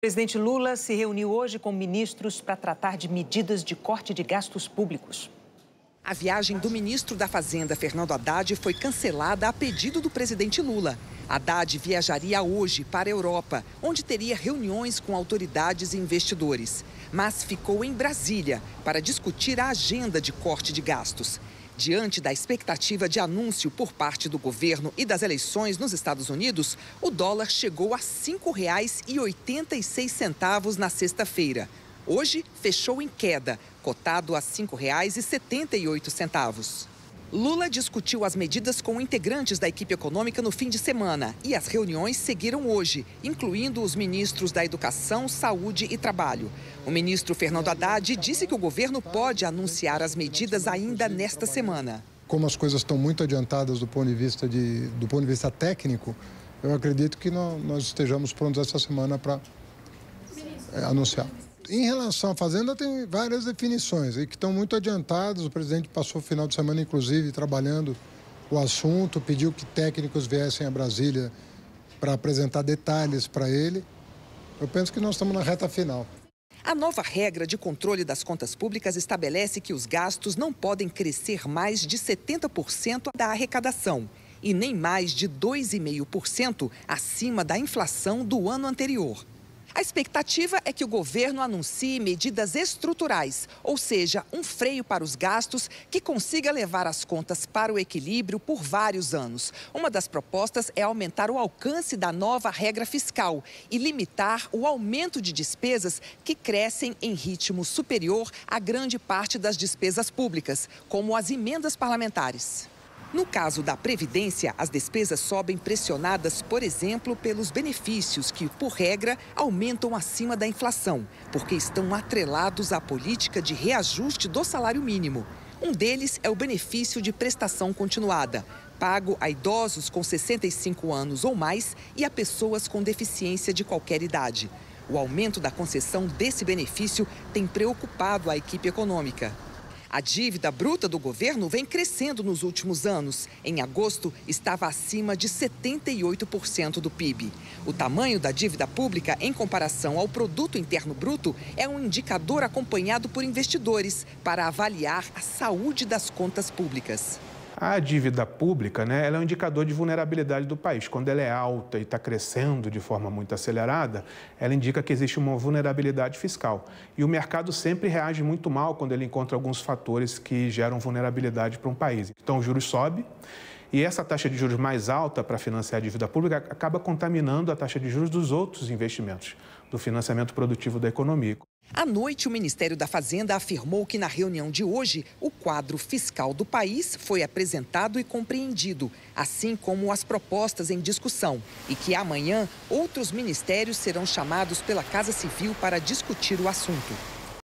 O presidente Lula se reuniu hoje com ministros para tratar de medidas de corte de gastos públicos. A viagem do ministro da Fazenda, Fernando Haddad, foi cancelada a pedido do presidente Lula. Haddad viajaria hoje para a Europa, onde teria reuniões com autoridades e investidores. Mas ficou em Brasília para discutir a agenda de corte de gastos. Diante da expectativa de anúncio por parte do governo e das eleições nos Estados Unidos, o dólar chegou a R$ 5,86 na sexta-feira. Hoje, fechou em queda, cotado a R$ 5,78. Lula discutiu as medidas com integrantes da equipe econômica no fim de semana e as reuniões seguiram hoje, incluindo os ministros da Educação, Saúde e Trabalho. O ministro Fernando Haddad disse que o governo pode anunciar as medidas ainda nesta semana. Como as coisas estão muito adiantadas do ponto de vista técnico, eu acredito que nós estejamos prontos essa semana para anunciar. Em relação à Fazenda, tem várias definições aí que estão muito adiantadas. O presidente passou o final de semana, inclusive, trabalhando o assunto, pediu que técnicos viessem a Brasília para apresentar detalhes para ele. Eu penso que nós estamos na reta final. A nova regra de controle das contas públicas estabelece que os gastos não podem crescer mais de 70% da arrecadação e nem mais de 2,5% acima da inflação do ano anterior. A expectativa é que o governo anuncie medidas estruturais, ou seja, um freio para os gastos que consiga levar as contas para o equilíbrio por vários anos. Uma das propostas é aumentar o alcance da nova regra fiscal e limitar o aumento de despesas que crescem em ritmo superior a grande parte das despesas públicas, como as emendas parlamentares. No caso da Previdência, as despesas sobem pressionadas, por exemplo, pelos benefícios que, por regra, aumentam acima da inflação, porque estão atrelados à política de reajuste do salário mínimo. Um deles é o benefício de prestação continuada, pago a idosos com 65 anos ou mais e a pessoas com deficiência de qualquer idade. O aumento da concessão desse benefício tem preocupado a equipe econômica. A dívida bruta do governo vem crescendo nos últimos anos. Em agosto, estava acima de 78% do PIB. O tamanho da dívida pública em comparação ao produto interno bruto é um indicador acompanhado por investidores para avaliar a saúde das contas públicas. A dívida pública, ela é um indicador de vulnerabilidade do país. Quando ela é alta e está crescendo de forma muito acelerada, ela indica que existe uma vulnerabilidade fiscal. E o mercado sempre reage muito mal quando ele encontra alguns fatores que geram vulnerabilidade para um país. Então, o juros sobe e essa taxa de juros mais alta para financiar a dívida pública acaba contaminando a taxa de juros dos outros investimentos, do financiamento produtivo da economia. À noite, o Ministério da Fazenda afirmou que na reunião de hoje, o quadro fiscal do país foi apresentado e compreendido, assim como as propostas em discussão, e que amanhã outros ministérios serão chamados pela Casa Civil para discutir o assunto.